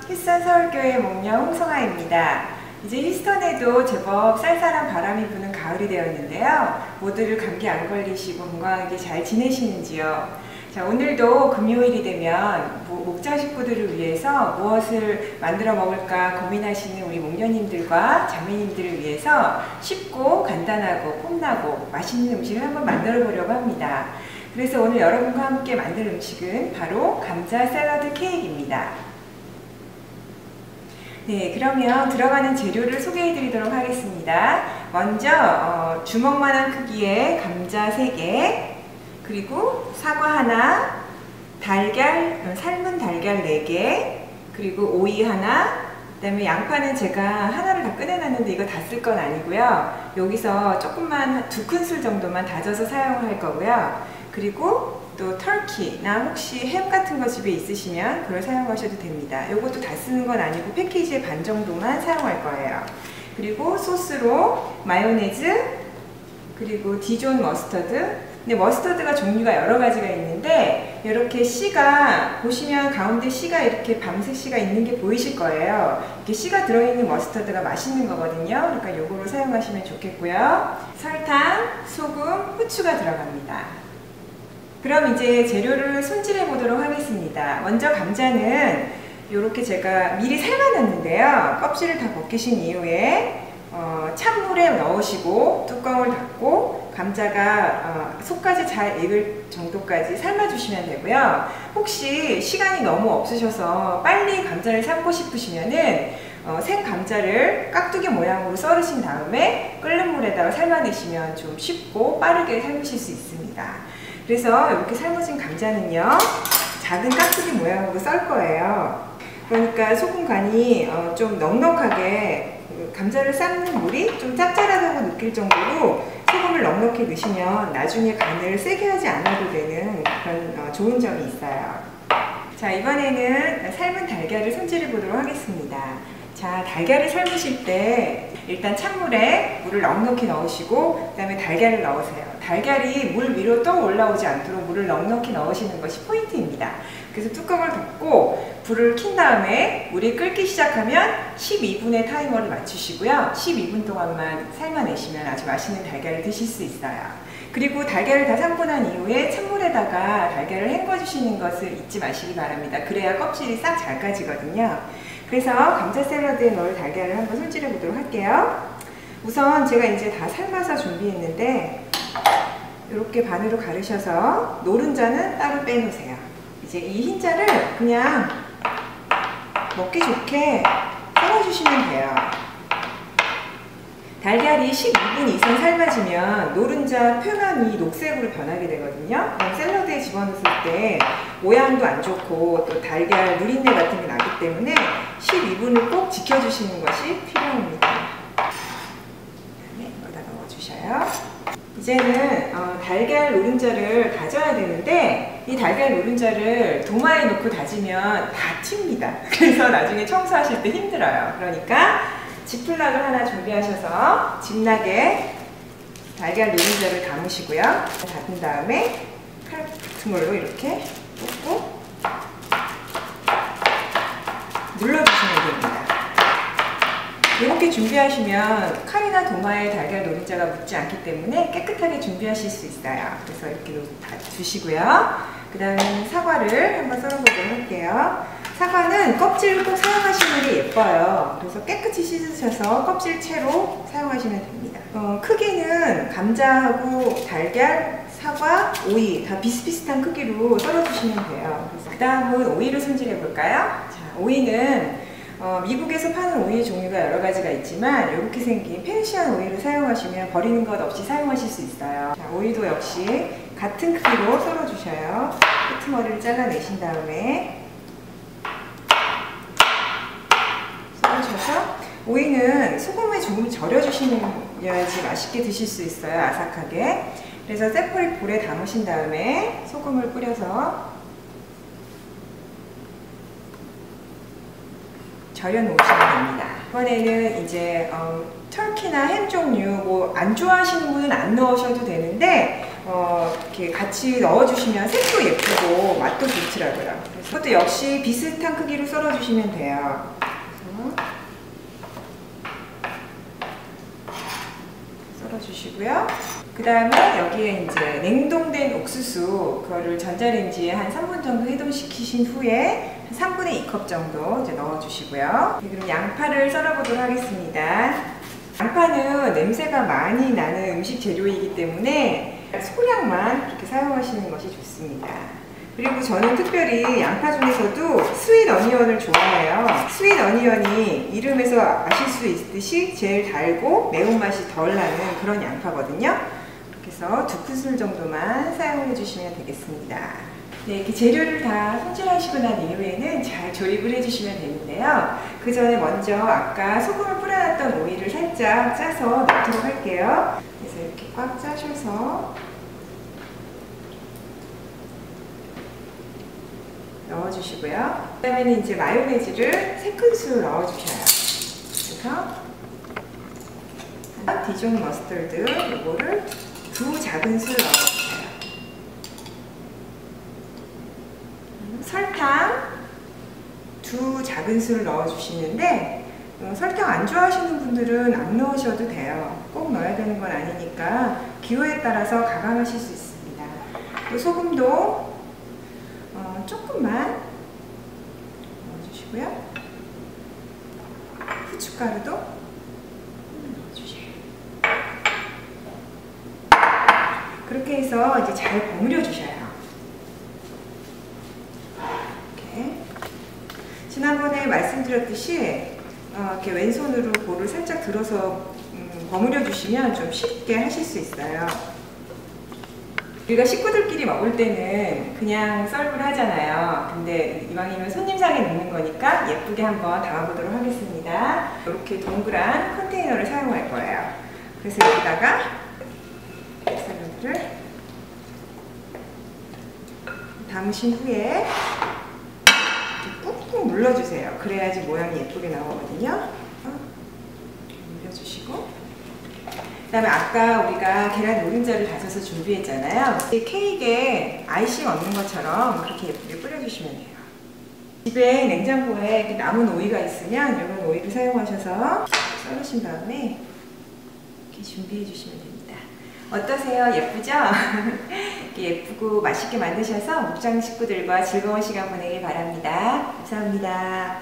휴스턴 서울교회 목녀 홍성아입니다. 이제 휴스턴에도 제법 쌀쌀한 바람이 부는 가을이 되었는데요. 모두들 감기 안 걸리시고 건강하게 잘 지내시는지요? 자, 오늘도 금요일이 되면 목장 식구들을 위해서 무엇을 만들어 먹을까 고민하시는 우리 목녀님들과 자매님들을 위해서 쉽고 간단하고 폼나고 맛있는 음식을 한번 만들어 보려고 합니다. 그래서 오늘 여러분과 함께 만들 음식은 바로 감자 샐러드 케이크입니다. 네, 그러면 들어가는 재료를 소개해 드리도록 하겠습니다. 먼저 주먹만한 크기의 감자 3개, 그리고 사과 하나, 삶은 달걀 4개, 그리고 오이 하나, 그 다음에 양파는 제가 하나를 다 꺼내놨는데 이거 다 쓸 건 아니고요. 여기서 조금만 2큰술 정도만 다져서 사용할 거고요. 그리고 또 터키나 혹시 햄 같은 거 집에 있으시면 그걸 사용하셔도 됩니다. 이것도 다 쓰는 건 아니고 패키지의 반 정도만 사용할 거예요. 그리고 소스로 마요네즈, 그리고 디존 머스터드. 근데 머스터드가 종류가 여러 가지가 있는데 이렇게 씨가 보시면 가운데 씨가 이렇게 밤색 씨가 있는 게 보이실 거예요. 이렇게 씨가 들어있는 머스터드가 맛있는 거거든요. 그러니까 이거로 사용하시면 좋겠고요. 설탕, 소금, 후추가 들어갑니다. 그럼 이제 재료를 손질해 보도록 하겠습니다. 먼저 감자는 이렇게 제가 미리 삶아놨는데요. 껍질을 다 벗기신 이후에 찬물에 넣으시고 뚜껑을 닫고 감자가 속까지 잘 익을 정도까지 삶아주시면 되고요. 혹시 시간이 너무 없으셔서 빨리 감자를 삶고 싶으시면은 생 감자를 깍두기 모양으로 썰으신 다음에 끓는 물에다가 삶아내시면 좀 쉽고 빠르게 삶으실 수 있습니다. 그래서 이렇게 삶아진 감자는요, 작은 깍두기 모양으로 썰 거예요. 그러니까 소금 간이 좀 넉넉하게, 감자를 삶는 물이 좀 짭짤하다고 느낄 정도로 소금을 넉넉히 넣으시면 나중에 간을 세게 하지 않아도 되는 그런 좋은 점이 있어요. 자, 이번에는 삶은 달걀을 손질해 보도록 하겠습니다. 자, 달걀을 삶으실 때 일단 찬물에 물을 넉넉히 넣으시고 그 다음에 달걀을 넣으세요. 달걀이 물 위로 떠 올라오지 않도록 물을 넉넉히 넣으시는 것이 포인트입니다. 그래서 뚜껑을 덮고 불을 킨 다음에 물이 끓기 시작하면 12분의 타이머를 맞추시고요. 12분 동안만 삶아내시면 아주 맛있는 달걀을 드실 수 있어요. 그리고 달걀을 다 삶고 난 이후에 찬물에다가 달걀을 헹궈주시는 것을 잊지 마시기 바랍니다. 그래야 껍질이 싹 잘 까지거든요. 그래서 감자 샐러드에 넣을 달걀을 한번 손질해 보도록 할게요. 우선 제가 이제 다 삶아서 준비했는데 이렇게 반으로 가르셔서 노른자는 따로 빼놓으세요. 이제 이 흰자를 그냥 먹기 좋게 썰어주시면 돼요. 달걀이 12분 이상 삶아지면 노른자 표면이 녹색으로 변하게 되거든요. 그럼 샐러드에 집어넣었을 때 모양도 안 좋고 또 달걀 누린내 같은 게 나기 때문에 12분을 꼭 지켜주시는 것이 필요합니다. 네, 여기다 넣어주셔요. 이제는 달걀 노른자를 다져야 되는데 이 달걀 노른자를 도마에 놓고 다지면 다 튑니다. 그래서 나중에 청소하실 때 힘들어요. 그러니까 지플락을 하나 준비하셔서 짚나게 달걀 노른자를 담으시고요. 닫은 다음에 칼 같은 걸로 이렇게 꽂고 눌러주시면 됩니다. 이렇게 준비하시면 칼이나 도마에 달걀 노른자가 묻지 않기 때문에 깨끗하게 준비하실 수 있어요. 그래서 이렇게 다 두시고요. 그 다음에 사과를 한번 썰어보도록 할게요. 사과는 껍질을 꼭 사용하시는 게 예뻐요. 그래서 깨끗이 씻으셔서 껍질 채로 사용하시면 됩니다. 크기는 감자하고 달걀, 사과, 오이 다 비슷비슷한 크기로 썰어주시면 돼요. 그 다음은 오이를 손질해 볼까요? 자, 오이는 미국에서 파는 오이 종류가 여러 가지가 있지만 이렇게 생긴 페르시안 오이를 사용하시면 버리는 것 없이 사용하실 수 있어요. 자, 오이도 역시 같은 크기로 썰어주셔요. 끄트머리를 잘라내신 다음에 썰어줘서 오이는 소금에 조금 절여주시면야지 맛있게 드실 수 있어요. 아삭하게. 그래서 세포릿 볼에 담으신 다음에 소금을 뿌려서 절여 놓으시면 됩니다. 이번에는 이제 터키나 햄 종류 뭐 안 좋아하시는 분은 안 넣으셔도 되는데 이렇게 같이 넣어주시면 색도 예쁘고 맛도 좋더라고요. 그래서 이것도 역시 비슷한 크기로 썰어주시면 돼요. 썰어주시고요. 그 다음에 여기에 이제 냉동된 옥수수, 그거를 전자레인지에 한 3분 정도 해동시키신 후에 한 3분의 2컵 정도 이제 넣어주시고요. 그럼 양파를 썰어보도록 하겠습니다. 양파는 냄새가 많이 나는 음식 재료이기 때문에 소량만 이렇게 사용하시는 것이 좋습니다. 그리고 저는 특별히 양파 중에서도 스윗 어니언을 좋아해요. 스윗 어니언이 이름에서 아실 수 있듯이 제일 달고 매운맛이 덜 나는 그런 양파거든요. 그래서 2큰술 정도만 사용해 주시면 되겠습니다. 네, 이렇게 재료를 다 손질하시고 난 이후에는 잘 조립을 해주시면 되는데요. 그 전에 먼저 아까 소금을 뿌려놨던 오이를 살짝 짜서 넣도록 할게요. 그래서 이렇게 꽉 짜셔서 넣어주시고요. 그 다음에는 이제 마요네즈를 3큰술 넣어주셔요. 그래서 디존 머스터드 이거를 2 작은술 넣어주셔요. 설탕 2 작은술 넣어주시는데 설탕 안 좋아하시는 분들은 안 넣으셔도 돼요. 꼭 넣어야 되는 건 아니니까 기호에 따라서 가감하실 수 있습니다. 또 소금도 조금만 넣어주시고요. 후춧가루도 넣어주세요. 그렇게 해서 이제 잘 버무려 주셔요. 이렇게 지난번에 말씀드렸듯이 이렇게 왼손으로 볼을 살짝 들어서 버무려 주시면 좀 쉽게 하실 수 있어요. 우리가 식구들끼리 먹을 때는 그냥 썰물 하잖아요. 근데 이왕이면 손님상에 넣는 거니까 예쁘게 한번 담아보도록 하겠습니다. 이렇게 동그란 컨테이너를 사용할 거예요. 그래서 여기다가 샐러드를 담으신 후에 이렇게 꾹꾹 눌러주세요. 그래야지 모양이 예쁘게 나오거든요. 눌러주시고 그 다음에 아까 우리가 계란 노른자를 다져서 준비했잖아요. 케이크에 아이싱 얹는 것처럼 그렇게 예쁘게 뿌려주시면 돼요. 집에 냉장고에 남은 오이가 있으면 이런 오이를 사용하셔서 썰으신 다음에 이렇게 준비해 주시면 됩니다. 어떠세요? 예쁘죠? 이렇게 예쁘고 맛있게 만드셔서 목장 식구들과 즐거운 시간 보내길 바랍니다. 감사합니다.